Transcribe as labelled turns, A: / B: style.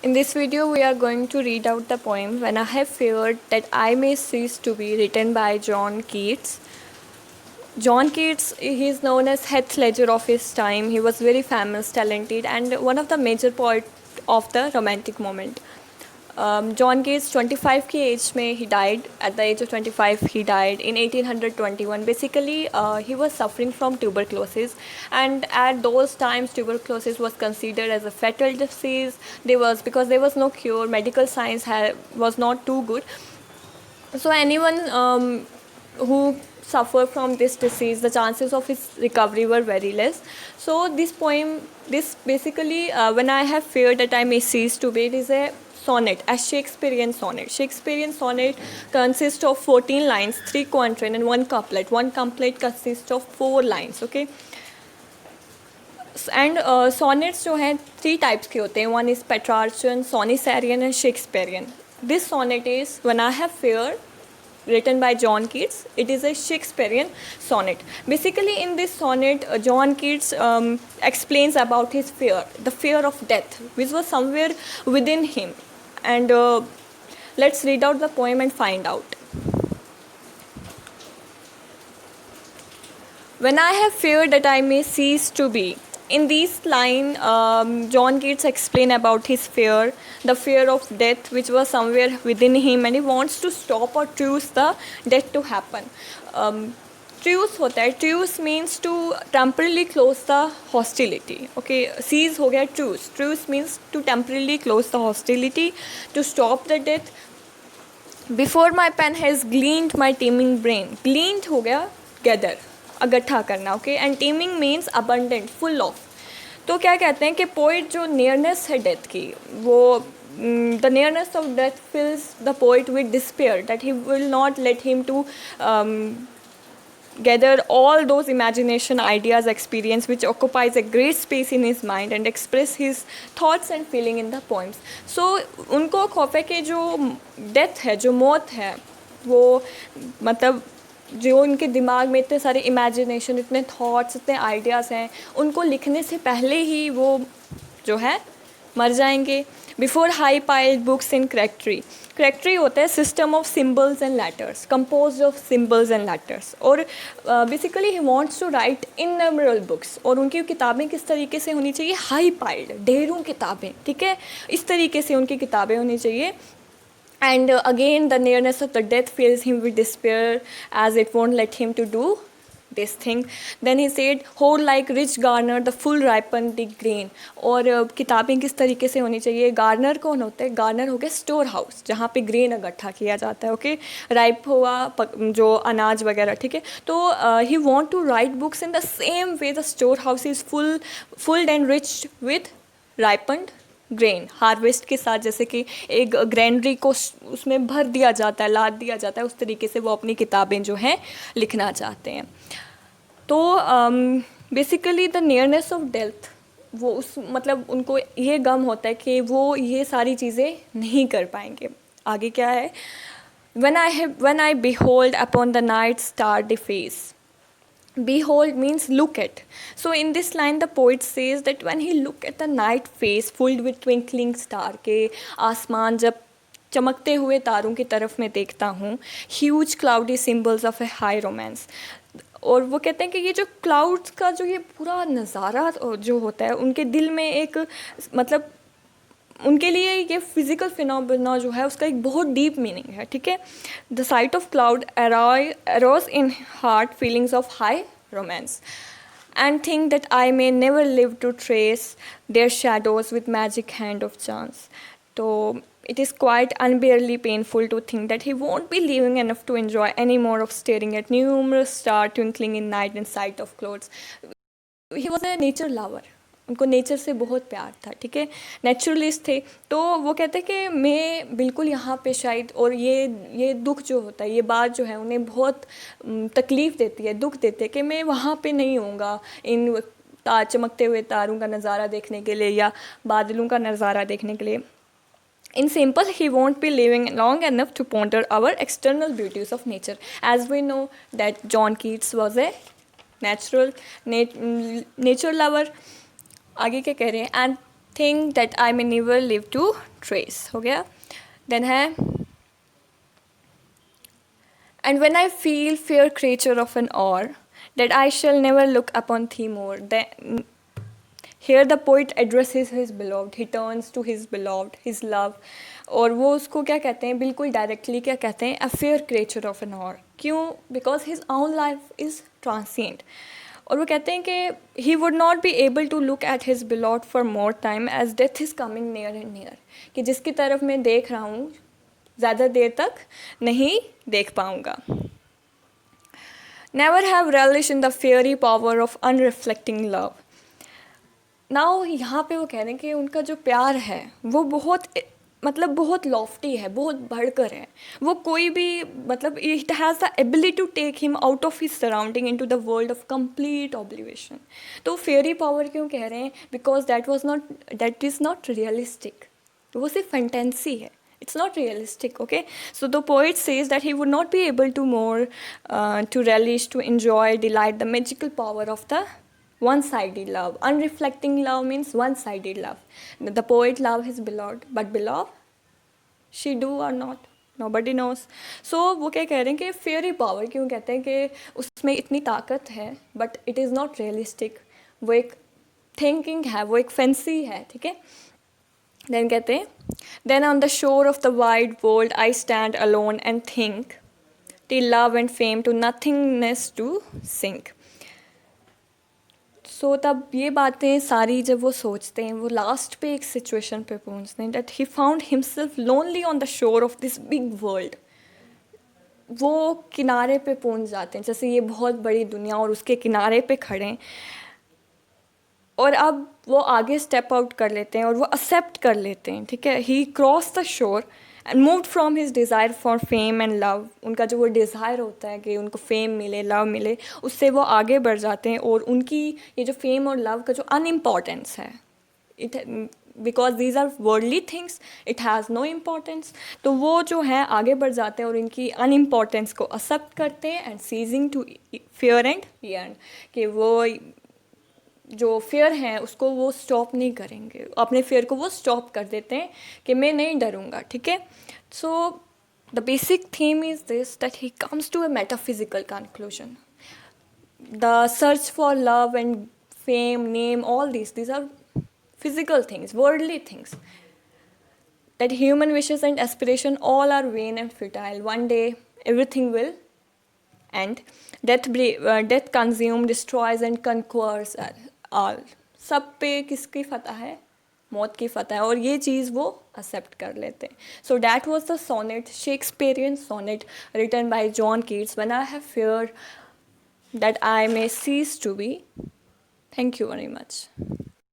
A: In this video, we are going to read out the poem When I Have Feared That I May Cease to Be, written by John Keats. John Keats, he is known as Heath Ledger of his time. He was very famous, talented, and one of the major poets of the Romantic moment. John Keats 25 की as में he died. At the age of 25 he died in 1821. Basically he was suffering from tuberculosis, and at those times tuberculosis was considered as a fatal disease. Because there was no cure, medical science was not too good, so anyone who suffer from this disease, the chances of his recovery were very less. So this basically when I have feared that I may cease to be, it is a sonnet, a Shakespearean sonnet. Shakespearean sonnet consists of 14 lines, 3 quatrain and 1 couplet. One couplet consists of 4 lines, okay. And sonnets जो हैं 3 types के होते हैं. One is Petrarchan, Spenserian and Shakespearean. This sonnet is When I Have Feared, written by John Keats. It is a Shakespearean sonnet. Basically, in this sonnet, John Keats explains about his fear, the fear of death, which was somewhere within him. And let's read out the poem and find out. When I have feared that I may cease to be. In this line, John Keats explains about his fear, the fear of death, which was somewhere within him, and he wants to stop or truce the death to happen. Truce होता है. Truce means to temporarily close the hostility. Okay, cease हो गया truce. Truce means to temporarily close the hostility, to stop the death. Before my pen has gleaned my teeming brain. Gleaned हो गया gather, इकट्ठा करना. Okay, and teeming means abundant, full of. तो क्या कहते हैं कि पोइट जो नियरनेस है डेथ की, वो the nearness of death fills the poet with despair that he will not let him to gather all those imagination, ideas, experience which occupies a great space in his mind and express his thoughts and feeling in the poems. So उनको खौफ है कि जो death है, जो मौत है, वो मतलब जो उनके दिमाग में इतने सारे इमेजिनेशन, इतने थॉट्स, इतने आइडियाज़ हैं, उनको लिखने से पहले ही वो जो है मर जाएंगे. Before high piled books in charactery. Charactery होता है system of symbols and letters, compose of symbols and letters. और basically he wants to write innumerable books. और उनकी किताबें किस तरीके से होनी चाहिए? हाई पाइल्ड, ढेरों किताबें, ठीक है, इस तरीके से उनकी किताबें होनी चाहिए. And again, the nearness of the death fills him with despair, as it won't let him to do this thing. Then he said, hold like rich garner the full ripened grain. और किताबें किस तरीके से होनी चाहिए? Garner कौन होता है? गार्नर हो गया स्टोर हाउस, जहाँ पे ग्रेन इकट्ठा किया जाता है. ओके, राइप हुआ जो अनाज वगैरह, ठीक है. तो he want to write books in the same way the store house is full and rich with ripened grain. Harvest के साथ जैसे कि एक ग्रैंडरी को उसमें भर दिया जाता है, लाद दिया जाता है, उस तरीके से वो अपनी किताबें जो हैं लिखना चाहते हैं. तो basically the nearness of death, वो उस मतलब उनको ये गम होता है कि वो ये सारी चीज़ें नहीं कर पाएंगे. आगे क्या है? when I behold upon the night star deface. Behold means look at. So in this line the poet says that when he look at the night face filled with twinkling star, के आसमान जब चमकते हुए तारों की तरफ मैं देखता हूँ, huge cloudy symbols of a high romance. और वो कहते हैं कि ये जो क्लाउड्स का जो ये पूरा नज़ारा जो होता है, उनके दिल में एक मतलब उनके लिए ये फिजिकल फिनोमेना जो है उसका एक बहुत डीप मीनिंग है, ठीक है. The sight of cloud arose in heart feelings of high romance and think that I may never live to trace their shadows with magic hand of chance. तो it is quite unbearably painful to think that he won't be living enough to enjoy any more of staring at numerous stars twinkling in night and sight of clouds. He was a nature lover. उनको nature से बहुत प्यार था, ठीक है, naturalist थे. तो वो कहते हैं कि मैं बिल्कुल यहाँ पे शायद, और ये दुख जो होता है, ये बात जो है उन्हें बहुत तकलीफ़ देती है, दुख देते हैं कि मैं वहाँ पे नहीं होऊंगा इन चमकते हुए तारों का नज़ारा देखने के लिए या बादलों का नज़ारा देखने के लिए. In simple, he won't be living long enough to ponder our external beauties of nature. As we know that John Keats was a nature lover. आगे क्या कह रहे हैं? And thing that I may never live to trace, हो गया. Then है And when I feel fair creature of an hour, that I shall never look upon thee more. Then, here the poet addresses his beloved. He turns to his beloved, his love. और वो उसको क्या कहते हैं, बिल्कुल directly क्या कहते हैं, a fair creature of an hour. क्यों? Because his own life is transient. और वो कहते हैं कि he would not be able to look at his beloved for more time as death is coming near and near. कि जिसकी तरफ मैं देख रहा हूँ ज़्यादा देर तक नहीं देख पाऊँगा. Never have relish in the fiery power of unreflecting love. Now यहाँ पे वो कह रहे हैं कि उनका जो प्यार है वो बहुत मतलब बहुत लॉफ्टी है, बहुत बढ़कर है. वो कोई भी मतलब it has the ability to take him out of his surrounding into the world of complete oblivion. तो फेयरी पावर क्यों कह रहे हैं? Because that is not realistic. वो सिर्फ फैंटेंसी है. It's not realistic, okay? So the poet says that he would not be able to more to relish, to enjoy, delight the magical power of the one-sided love. Unreflecting love means one-sided love. The poet love his beloved, but beloved, she do or not? Nobody knows. So वो क्या कह रहे हैं कि fairy power क्यों कहते हैं कि उसमें इतनी ताकत है, but it is not realistic. वो एक थिंकिंग है, वो एक फैंसी है, ठीक है. देन कहते हैं Then on the shore of the wide world I stand alone and think, till love and fame to nothingness to sink. So तब ये बातें सारी जब वो सोचते हैं, वो लास्ट पे एक सिचुएशन पे पहुंचते हैं that he found himself lonely on the shore of this big world. वो किनारे पे पहुंच जाते हैं, जैसे ये बहुत बड़ी दुनिया और उसके किनारे पे खड़े हैं. और अब वो आगे स्टेप आउट कर लेते हैं और वो एक्सेप्ट कर लेते हैं, ठीक है. He cross the shore and moved from his desire for fame and love. उनका जो वो डिज़ायर होता है कि उनको फेम मिले, लव मिले, उससे वो आगे बढ़ जाते हैं. और उनकी ये जो फेम और लव का जो अनइम्पॉर्टेंस है, it because these are worldly things, it has no importance. तो वो जो है आगे बढ़ जाते हैं और इनकी अनइम्पॉर्टेंस को एक्सेप्ट करते हैं and ceasing to fear and yearn. कि वो जो फेयर हैं उसको वो स्टॉप नहीं करेंगे, अपने फेयर को वो स्टॉप कर देते हैं कि मैं नहीं डरूंगा, ठीक है. So the basic theme is this that he comes to a metaphysical conclusion. The search for love and fame, name, all these are physical things, worldly things. That human wishes and aspiration all are vain and futile. One day everything will end. Death consumes, destroys and conquers all. सब पे किसकी फतह है? मौत की फतह है. और ये चीज़ वो एक्सेप्ट कर लेते हैं. So that was the sonnet, Shakespearean sonnet written by John Keats, when I have fear that I may cease to be. Thank you very much.